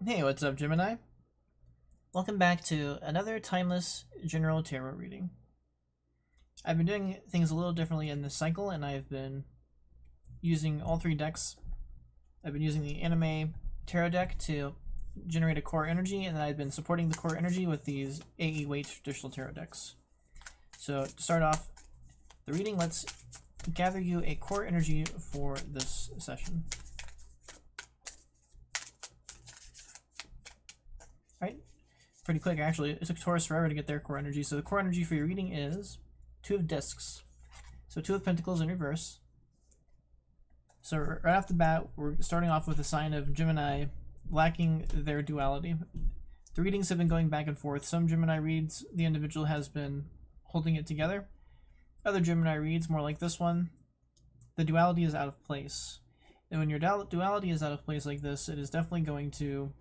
Hey, what's up, Gemini? Welcome back to another timeless general tarot reading. I've been doing things a little differently in this cycle, and I've been using all three decks. I've been using the anime tarot deck to generate a core energy, and then I've been supporting the core energy with these AE weight traditional tarot decks. So to start off the reading, let's gather you a core energy for this session. Right? Pretty quick, actually. It took Taurus forever to get their core energy. So the core energy for your reading is Two of Discs. So Two of Pentacles in reverse. So right off the bat, we're starting off with a sign of Gemini lacking their duality. The readings have been going back and forth. Some Gemini reads, the individual has been holding it together. Other Gemini reads, more like this one, the duality is out of place. And when your duality is out of place like this, it is definitely going to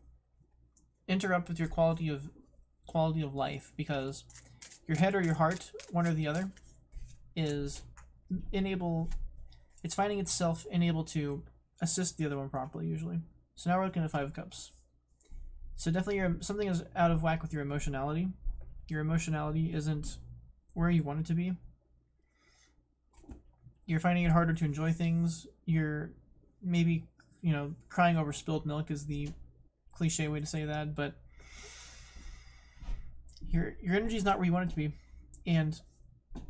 interrupt with your quality of life, because your head or your heart, one or the other, is it's finding itself unable to assist the other one properly usually. So now we're looking at Five of Cups. So definitely something is out of whack with your emotionality. Your emotionality isn't where you want it to be. You're finding it harder to enjoy things. You're maybe, crying over spilled milk is the cliche way to say that, but your energy is not where you want it to be. And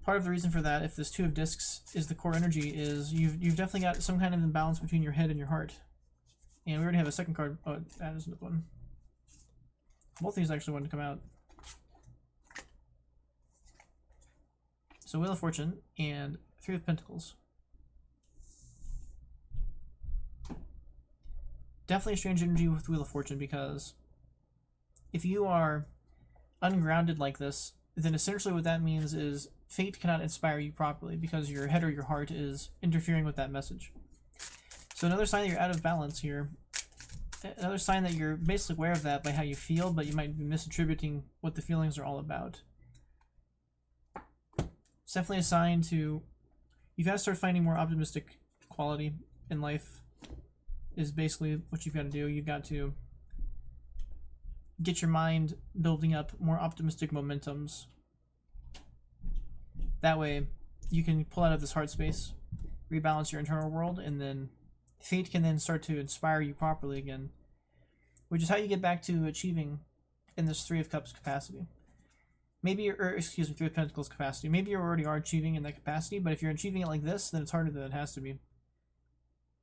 part of the reason for that, if this Two of Discs is the core energy, is you've definitely got some kind of imbalance between your head and your heart. And we already have a second card. Oh, that isn't one. Both of these actually want to come out. So Wheel of Fortune and Three of Pentacles. Definitely a strange energy with Wheel of Fortune, because if you are ungrounded like this, then essentially what that means is fate cannot inspire you properly because your head or your heart is interfering with that message. So another sign that you're out of balance here. Another sign that you're basically aware of that by how you feel, but you might be misattributing what the feelings are all about. It's definitely a sign to, you've got to start finding more optimistic quality in life, is basically what you've got to do. You've got to get your mind building up more optimistic momentums. That way you can pull out of this heart space, rebalance your internal world, and then fate can then start to inspire you properly again, which is how you get back to achieving in this Three of Cups capacity. Maybe Three of Pentacles capacity. Maybe you already are achieving in that capacity, but if you're achieving it like this, then it's harder than it has to be,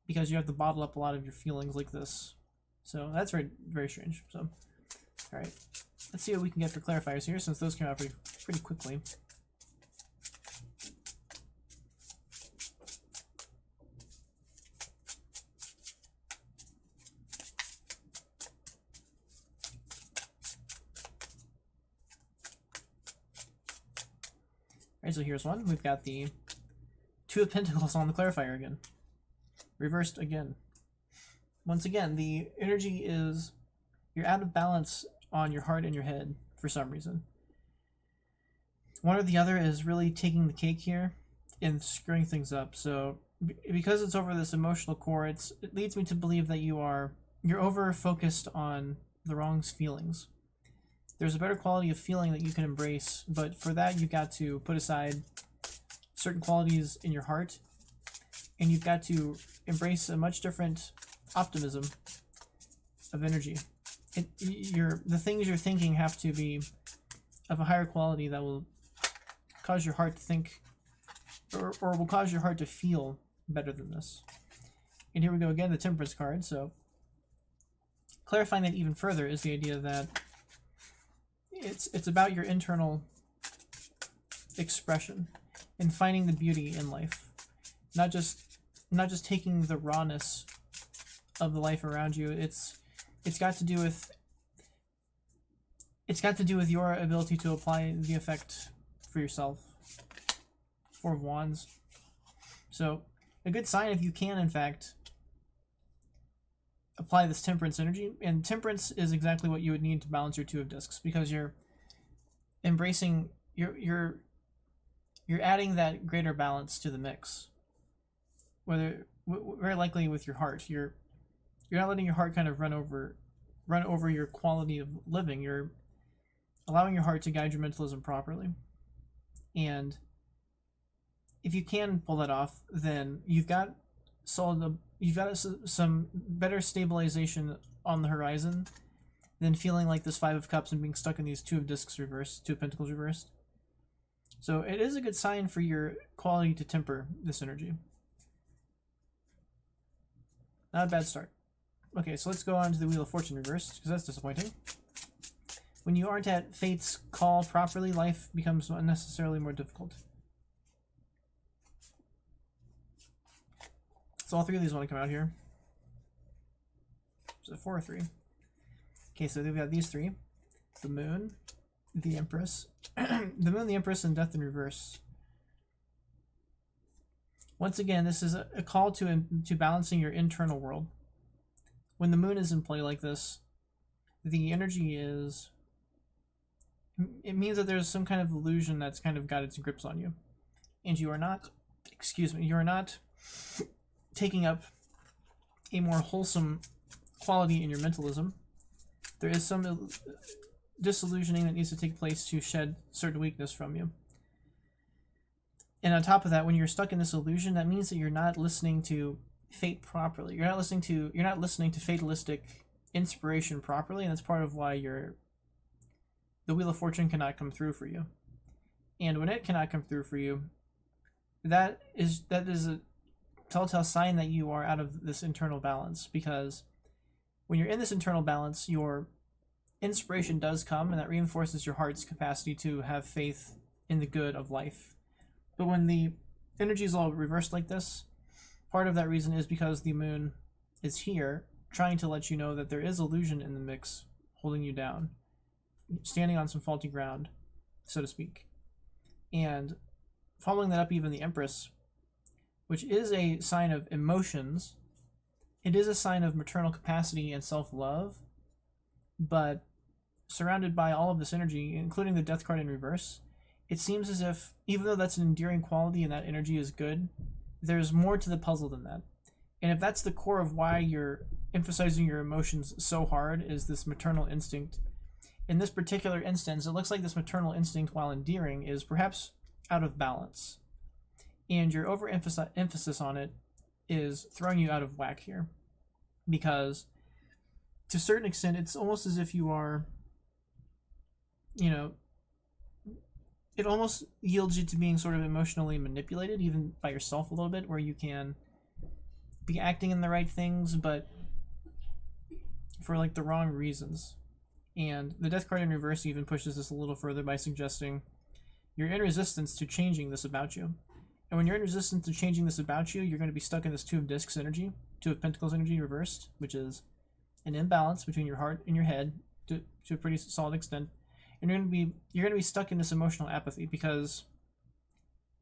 because you have to bottle up a lot of your feelings like this. So that's very, very strange. So, alright. Let's see what we can get for clarifiers here, since those came out pretty quickly. Alright, so here's one. We've got the Two of Pentacles on the clarifier again. Reversed again. Once again, the energy is, you're out of balance on your heart and your head for some reason. One or the other is really taking the cake here and screwing things up. So because it's over this emotional core, it leads me to believe that you're over focused on the wrong feelings. There's a better quality of feeling that you can embrace, but for that you've got to put aside certain qualities in your heart, and you've got to embrace a much different optimism of energy. The things you're thinking have to be of a higher quality that will cause your heart to think, or will cause your heart to feel better than this. And here we go again, the Temperance card. So clarifying that even further is the idea that it's about your internal expression and finding the beauty in life, not just taking the rawness of the life around you. It's got to do with your ability to apply the effect for yourself. Four of Wands. So a good sign if you can, in fact, apply this Temperance energy. And Temperance is exactly what you would need to balance your Two of Discs, because you're embracing, you're adding that greater balance to the mix. Very likely with your heart, you're not letting your heart kind of run over run over your quality of living. You're allowing your heart to guide your mentalism properly. And if you can pull that off, then you've got some better stabilization on the horizon than feeling like this Five of Cups and being stuck in these Two of Discs reversed, Two of Pentacles reversed. So it is a good sign for your quality to temper this energy. Not a bad start. Okay, so let's go on to the Wheel of Fortune reversed, because that's disappointing. When you aren't at fate's call properly, life becomes unnecessarily more difficult. So all three of these want to come out here. Is it 4 or 3? Okay, so we've got these three. The Moon, the Empress, the Moon, the Empress, and Death in reverse. Once again, this is a call to balancing your internal world. When the Moon is in play like this, the energy is... it means that there's some kind of illusion that's kind of got its grips on you. And you are not... you are not taking up a more wholesome quality in your mentalism. There is some disillusioning that needs to take place to shed certain weakness from you. And on top of that, when you're stuck in this illusion, that means that you're not listening to fate properly. You're not listening to fatalistic inspiration properly, and that's part of why the Wheel of Fortune cannot come through for you. And when it cannot come through for you, that is a telltale sign that you are out of this internal balance, because when you're in this internal balance, your inspiration does come, and that reinforces your heart's capacity to have faith in the good of life. But when the energy is all reversed like this, part of that reason is because the Moon is here, trying to let you know that there is illusion in the mix, holding you down, standing on some faulty ground, so to speak. And following that up, even the Empress, which is a sign of emotions, it is a sign of maternal capacity and self-love, but surrounded by all of this energy, including the Death card in reverse, it seems as if, even though that's an endearing quality and that energy is good, there's more to the puzzle than that. And if that's the core of why you're emphasizing your emotions so hard, is this maternal instinct, in this particular instance, it looks like this maternal instinct, while endearing, is perhaps out of balance. And your overemphasis on it is throwing you out of whack here. Because, to a certain extent, it's almost as if you are, it almost yields you to being sort of emotionally manipulated, even by yourself a little bit, where you can be acting in the right things, but for like the wrong reasons. And the Death card in reverse even pushes this a little further by suggesting you're in resistance to changing this about you. And when you're in resistance to changing this about you, you're going to be stuck in this Two of Discs energy, Two of Pentacles energy reversed, which is an imbalance between your heart and your head to a pretty solid extent. And you're going to be stuck in this emotional apathy because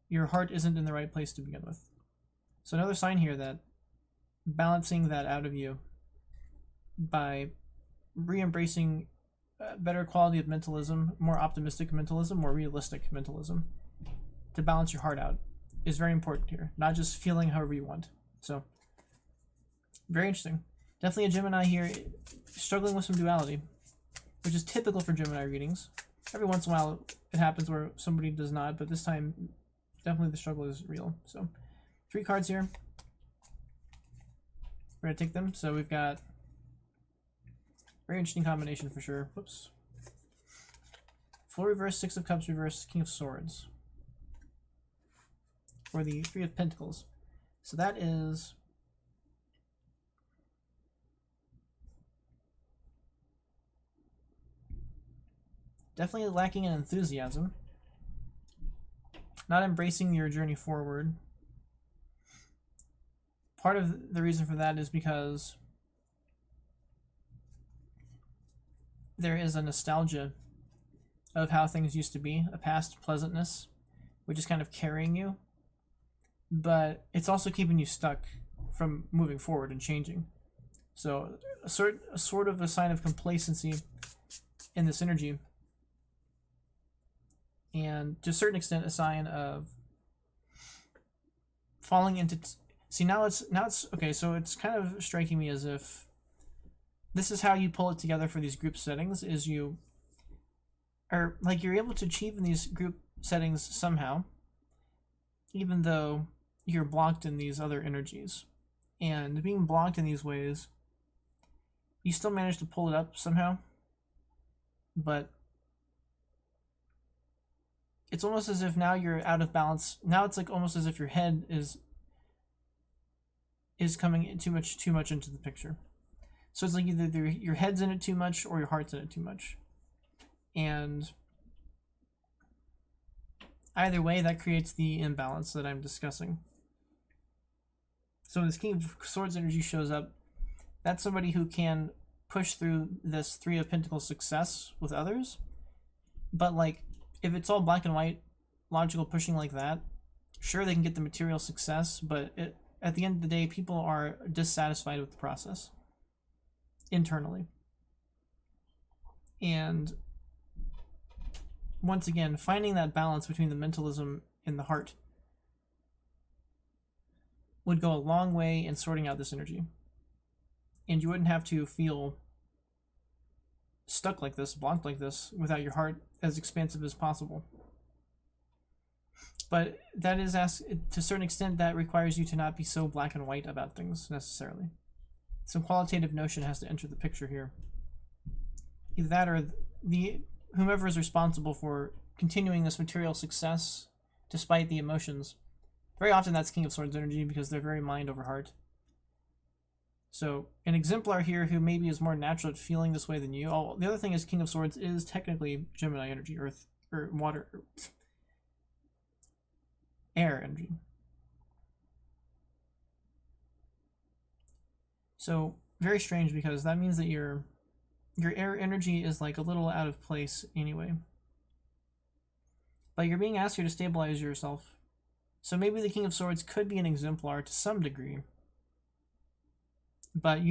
your heart isn't in the right place to begin with. So another sign here that balancing that out of you by re-embracing better quality of mentalism, more optimistic mentalism, more realistic mentalism, to balance your heart out is very important here. Not just feeling however you want. So, very interesting. Definitely a Gemini here struggling with some duality, which is typical for Gemini readings. Every once in a while it happens where somebody does not, but this time definitely the struggle is real. So 3 cards here. We're going to take them. So we've got very interesting combination for sure. Whoops. Full reverse, 6 of Cups reverse, King of Swords. For the 3 of Pentacles. So that is definitely lacking in enthusiasm. Not embracing your journey forward. Part of the reason for that is because there is a nostalgia of how things used to be, a past pleasantness, which is kind of carrying you, but it's also keeping you stuck from moving forward and changing. So a sort of a sign of complacency in this energy, and to a certain extent a sign of falling into see now it's okay, so it's kind of striking me as if this is how you pull it together for these group settings, is you are like, you're able to achieve in these group settings somehow, even though you're blocked in these other energies. And being blocked in these ways, you still manage to pull it up somehow, but it's almost as if now you're out of balance. Now it's like almost as if your head is coming in too much into the picture. So it's like either your head's in it too much or your heart's in it too much. And either way, that creates the imbalance that I'm discussing. So when this King of Swords energy shows up, that's somebody who can push through this Three of Pentacles success with others. But like, if it's all black and white, logical pushing like that, sure, they can get the material success, but at the end of the day, people are dissatisfied with the process internally. And once again, finding that balance between the mentalism and the heart would go a long way in sorting out this energy. And you wouldn't have to feel stuck like this, blocked like this, without your heart as expansive as possible. But that is, to a certain extent, that requires you to not be so black and white about things necessarily. Some qualitative notion has to enter the picture here. Either that or whomever is responsible for continuing this material success despite the emotions. Very often that's King of Swords energy, because they're very mind over heart. So an exemplar here who maybe is more natural at feeling this way than you. Oh, the other thing is King of Swords is technically Gemini energy, earth, or water, air energy. So very strange, because that means that your air energy is like a little out of place anyway. But you're being asked here to stabilize yourself. So maybe the King of Swords could be an exemplar to some degree. But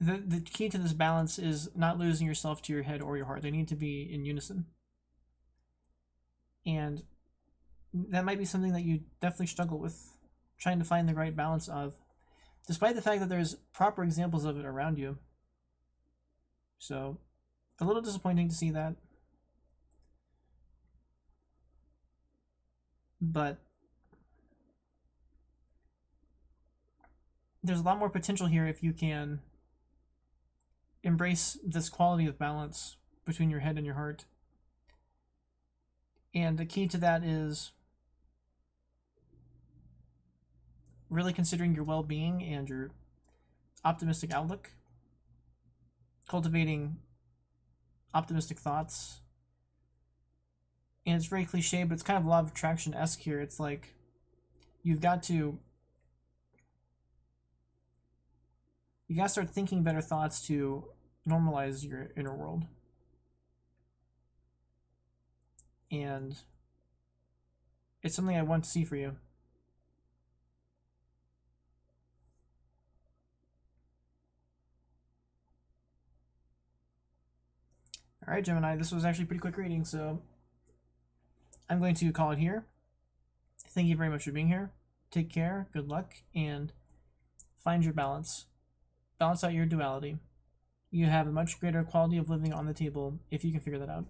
the key to this balance is not losing yourself to your head or your heart. They need to be in unison. And that might be something that you definitely struggle with, trying to find the right balance of, despite the fact that there's proper examples of it around you. So, a little disappointing to see that. But there's a lot more potential here if you can embrace this quality of balance between your head and your heart. And the key to that is really considering your well-being and your optimistic outlook, cultivating optimistic thoughts. And it's very cliche, but it's kind of law of attraction-esque here. It's like you got to start thinking better thoughts to normalize your inner world. And it's something I want to see for you. Alright, Gemini, this was actually a pretty quick reading, so I'm going to call it here. Thank you very much for being here. Take care, good luck, and find your balance. Balance out your duality. You have a much greater quality of living on the table if you can figure that out.